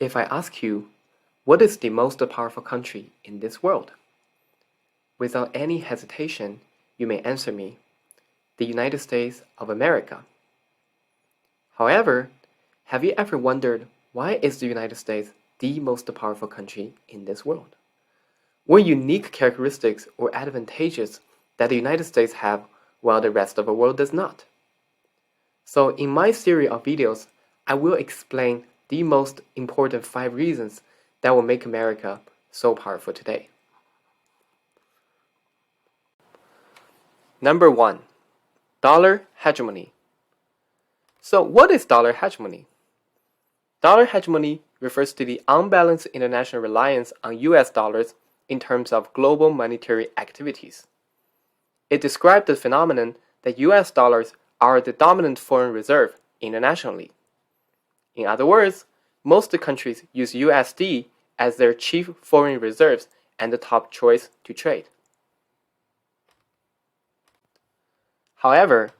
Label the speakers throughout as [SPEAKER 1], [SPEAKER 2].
[SPEAKER 1] If I ask you, what is the most powerful country in this world? Without any hesitation, you may answer me, the United States of America. However, have you ever wondered why is the United States the most powerful country in this world? What unique characteristics or advantages that the United States have while the rest of the world does not? So in my series of videos, I will explain the most important 5 reasons that will make America so powerful today. Number 1. Dollar hegemony. So what is dollar hegemony? Dollar hegemony refers to the unbalanced international reliance on US dollars in terms of global monetary activities. It describes the phenomenon that US dollars are the dominant foreign reserve internationally. In other words, most countries use USD as their chief foreign reserves and the top choice to trade. However,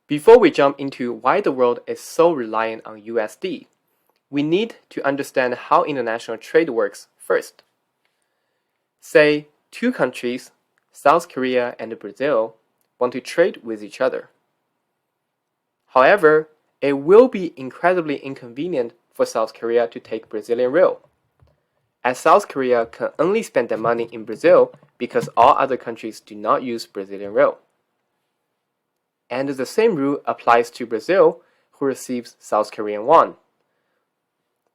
[SPEAKER 1] before we jump into why the world is so reliant on USD, we need to understand how international trade works first. Say, 2 countries, South Korea and Brazil, want to trade with each other. However, it will be incredibly inconvenient for South Korea to take Brazilian real, as South Korea can only spend their money in Brazil because all other countries do not use Brazilian real. And the same rule applies to Brazil, who receives South Korean won.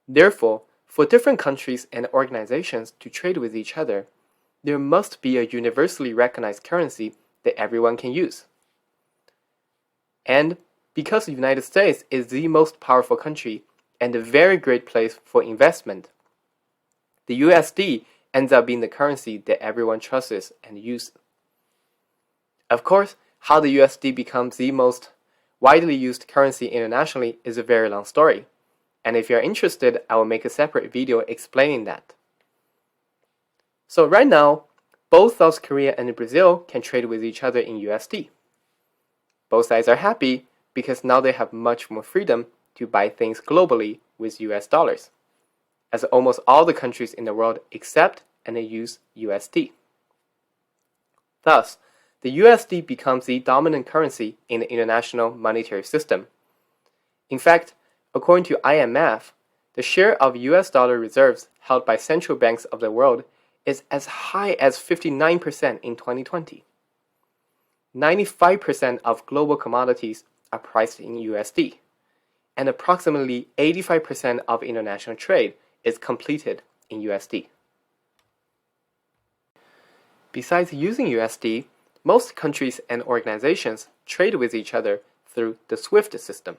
[SPEAKER 1] Therefore, for different countries and organizations to trade with each other, there must be a universally recognized currency that everyone can use. And because the United States is the most powerful country and a very great place for investment, the USD ends up being the currency that everyone trusts and uses. Of course, how the USD becomes the most widely used currency internationally is a very long story, and if you're interested, I will make a separate video explaining that. So right now, both South Korea and Brazil can trade with each other in USD. Both sides are happy because now they have much more freedom to buy things globally with US dollars, as almost all the countries in the world accept and use USD. Thus, the USD becomes the dominant currency in the international monetary system. In fact, according to IMF, the share of US dollar reserves held by central banks of the world is as high as 59% in 2020. 95% of global commodities are priced in USD, and approximately 85% of international trade is completed in USD. Besides using USD, most countries and organizations trade with each other through the SWIFT system.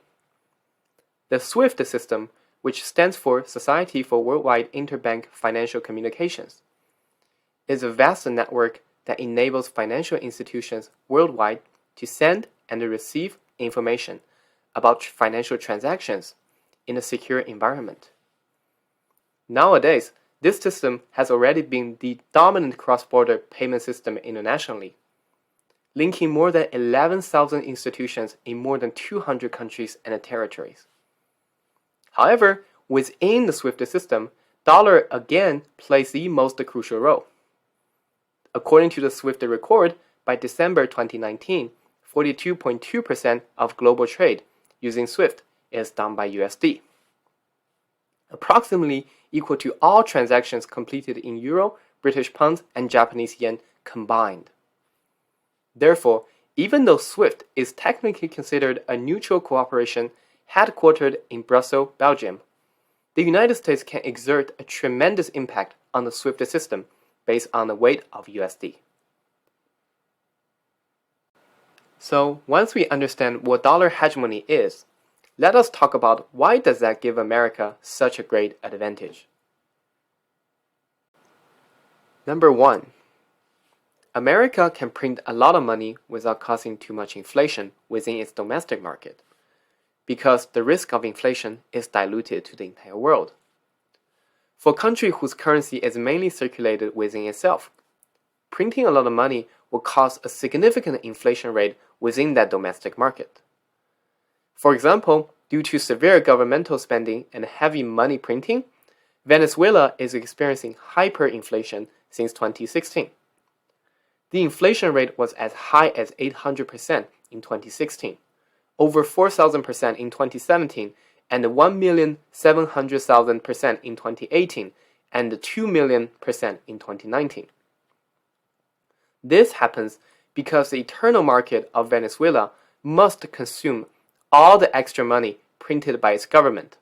[SPEAKER 1] The SWIFT system, which stands for Society for Worldwide Interbank Financial Communications, is a vast network that enables financial institutions worldwide to send and receive information about financial transactions in a secure environment. Nowadays, this system has already been the dominant cross-border payment system internationally, linking more than 11,000 institutions in more than 200 countries and territories. However, within the SWIFT system, dollar again plays the most crucial role. According to the SWIFT record, by December 2019, 42.2% of global trade using SWIFT is done by USD, approximately equal to all transactions completed in Euro, British pounds, and Japanese yen combined. Therefore, even though SWIFT is technically considered a neutral cooperation headquartered in Brussels, Belgium, the United States can exert a tremendous impact on the SWIFT system based on the weight of USD. So once we understand what dollar hegemony is, let us talk about why does that give America such a great advantage. Number 1. America can print a lot of money without causing too much inflation within its domestic market, because the risk of inflation is diluted to the entire world. For a country whose currency is mainly circulated within itself, printing a lot of money will cause a significant inflation rate within that domestic market. For example, due to severe governmental spending and heavy money printing, Venezuela is experiencing hyperinflation since 2016. The inflation rate was as high as 800% in 2016, over 4,000% in 2017, and 1,700,000% in 2018, and 2,000,000% in 2019. This happens because the internal market of Venezuela must consume all the extra money printed by its government,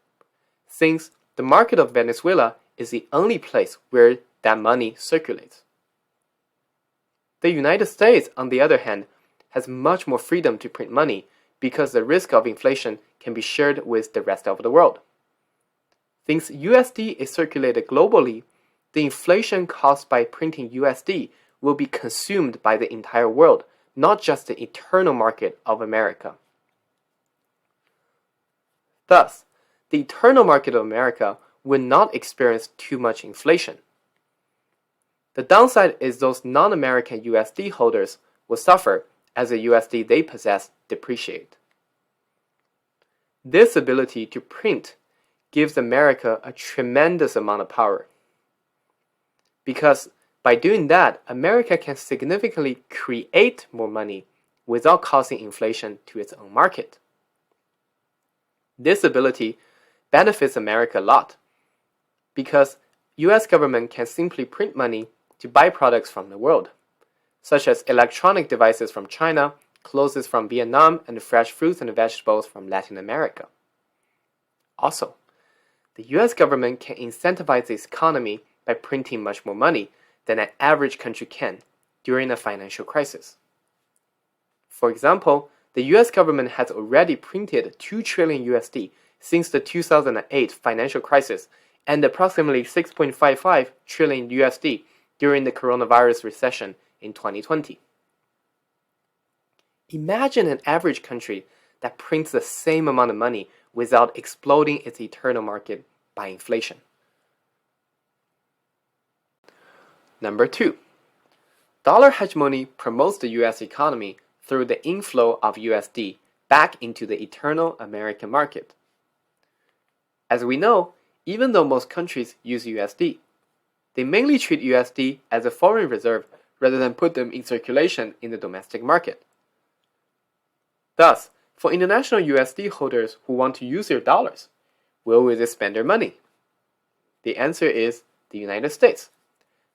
[SPEAKER 1] since the market of Venezuela is the only place where that money circulates. The United States, on the other hand, has much more freedom to print money because the risk of inflation can be shared with the rest of the world. Since USD is circulated globally, the inflation caused by printing USD will be consumed by the entire world, not just the internal market of America. Thus, the internal market of America will not experience too much inflation. The downside is those non-American USD holders will suffer as the USD they possess depreciate. This ability to print gives America a tremendous amount of power, because by doing that, America can significantly create more money without causing inflation to its own market. This ability benefits America a lot, because US government can simply print money to buy products from the world, such as electronic devices from China, clothes from Vietnam, and fresh fruits and vegetables from Latin America. Also, the US government can incentivize its economy by printing much more money than an average country can during a financial crisis. For example, the US government has already printed 2 trillion USD since the 2008 financial crisis and approximately 6.55 trillion USD during the coronavirus recession in 2020. Imagine an average country that prints the same amount of money without exploding its internal market by inflation. Number 2. Dollar hegemony promotes the US economy through the inflow of USD back into the eternal American market. As we know, even though most countries use USD, they mainly treat USD as a foreign reserve rather than put them in circulation in the domestic market. Thus, for international USD holders who want to use their dollars, where will they spend their money? The answer is the United States,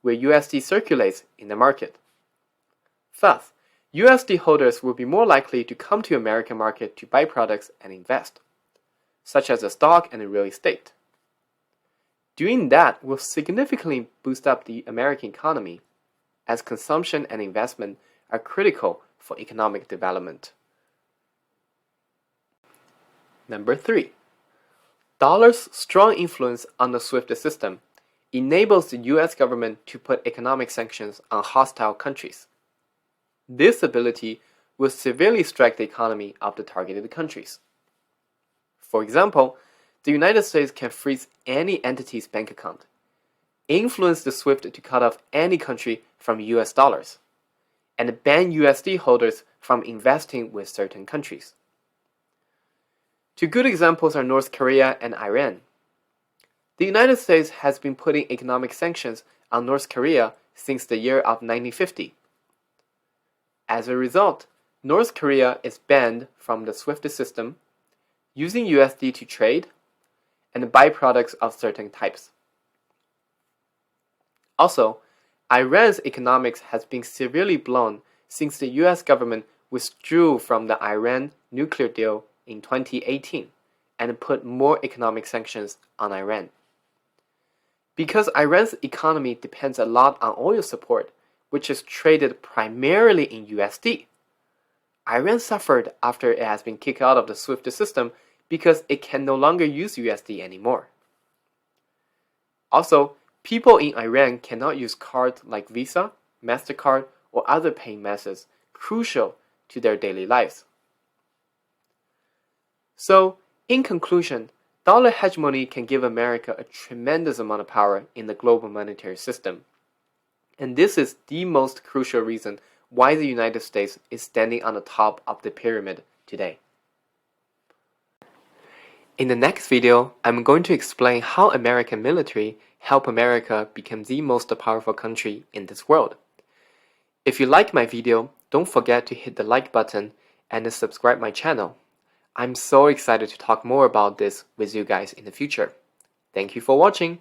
[SPEAKER 1] where USD circulates in the market. Thus, USD holders will be more likely to come to the American market to buy products and invest, such as a stock and real estate. Doing that will significantly boost up the American economy, as consumption and investment are critical for economic development. Number 3. Dollar's strong influence on the SWIFT system enables the US government to put economic sanctions on hostile countries. This ability will severely strike the economy of the targeted countries. For example, the United States can freeze any entity's bank account, influence the SWIFT to cut off any country from US dollars, and ban USD holders from investing with certain countries. Two good examples are North Korea and Iran. The United States has been putting economic sanctions on North Korea since the year of 1950. As a result, North Korea is banned from the SWIFT system, using USD to trade, and buy products of certain types. Also, Iran's economics has been severely blown since the US government withdrew from the Iran nuclear deal in 2018 and put more economic sanctions on Iran. Because Iran's economy depends a lot on oil support, which is traded primarily in USD, Iran suffered after it has been kicked out of the SWIFT system because it can no longer use USD anymore. Also, people in Iran cannot use cards like Visa, MasterCard, or other paying methods crucial to their daily lives. So, in conclusion, dollar hegemony can give America a tremendous amount of power in the global monetary system. And this is the most crucial reason why the United States is standing on the top of the pyramid today. In the next video, I'm going to explain how American military help America become the most powerful country in this world. If you like my video, don't forget to hit the like button and subscribe my channel. I'm so excited to talk more about this with you guys in the future. Thank you for watching.